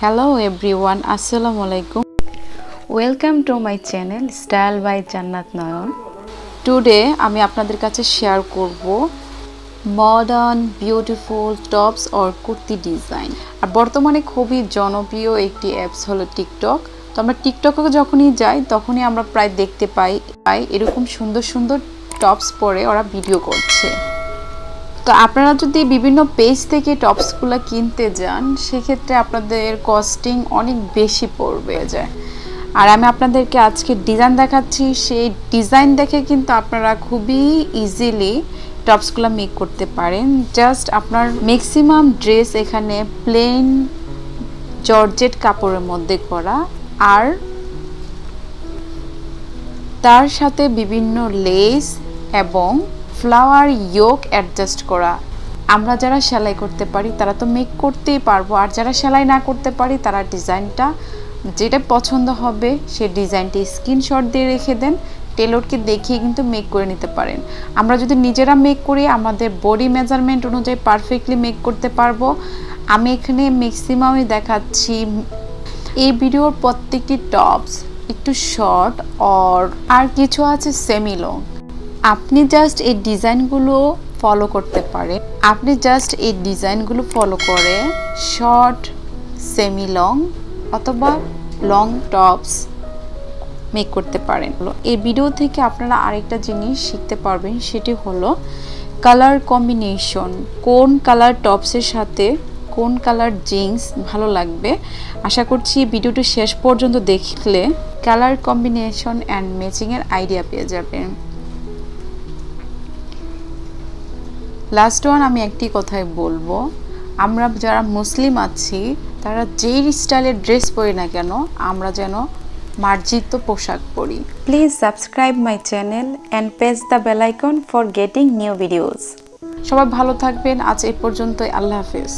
Hello everyone, Assalamualaikum. Welcome to my channel Style by Jannat Nayan. Today আমি আপনাদের কাছে share করব modern beautiful tops or kurti design. আর বর্তমানে খুবই জনপ্রিয় একটি অ্যাপস হলো টিকটক। তো আমরা টিকটকে যখনই যাই তখনই আমরা প্রায় দেখতে পাই এরকম সুন্দর সুন্দর টপস পরে ওরা ভিডিও করছে। তো আপনারা যদি বিভিন্ন পেজ থেকে টপসগুলো কিনতে যান সেক্ষেত্রে আপনাদের কস্টিং অনেক বেশি পড়বে যায়। আর আমি আপনাদেরকে আজকে ডিজাইন দেখাচ্ছি, সেই ডিজাইন দেখে কিন্তু আপনারা খুবই ইজিলি টপসগুলো মেক করতে পারেন। জাস্ট আপনার ম্যাক্সিমাম ড্রেস এখানে প্লেন জর্জেট কাপড়ের মধ্যে করা, আর তার সাথে বিভিন্ন লেস এবং ফ্লাওয়ার ইয়োক অ্যাডজাস্ট করা। আমরা যারা সেলাই করতে পারি তারা তো মেক করতেই পারবো, আর যারা সেলাই না করতে পারি তারা ডিজাইনটা যেটা পছন্দ হবে সেই ডিজাইনটি স্ক্রিনশট দিয়ে রেখে দেন, টেলরকে দেখিয়ে কিন্তু মেক করে নিতে পারেন। আমরা যদি নিজেরা মেক করি আমাদের বডি মেজারমেন্ট অনুযায়ী পারফেক্টলি মেক করতে পারবো। আমি এখানে ম্যাক্সিমামই দেখাচ্ছি। এই ভিডিওর প্রত্যেকটি টপস একটু শর্ট আর কিছু আছে সেমি লং। আপনি জাস্ট এই ডিজাইনগুলো ফলো করতে পারেন। আপনি জাস্ট এই ডিজাইনগুলো ফলো করে শর্ট, সেমি লং অথবা লং টপস মেক করতে পারেন। এই ভিডিও থেকে আপনারা আরেকটা জিনিস শিখতে পারবেন, সেটি হলো কালার কম্বিনেশন। কোন কালার টপসের সাথে কোন কালার জিন্স ভালো লাগবে। আশা করছি ভিডিওটি শেষ পর্যন্ত দেখলে কালার কম্বিনেশন অ্যান্ড ম্যাচিংয়ের আইডিয়া পেয়ে যাবেন। লাস্ট ওয়ান আমি একটি কথাই বলবো, আমরা যারা মুসলিম আছি তারা যেই স্টাইলের ড্রেস পরি না কেন আমরা যেন মার্জিত পোশাক পরি। Please subscribe my channel and press the bell icon for getting new videos. সবাই ভালো থাকবেন। আজ এই পর্যন্তই। আল্লাহ হাফেজ।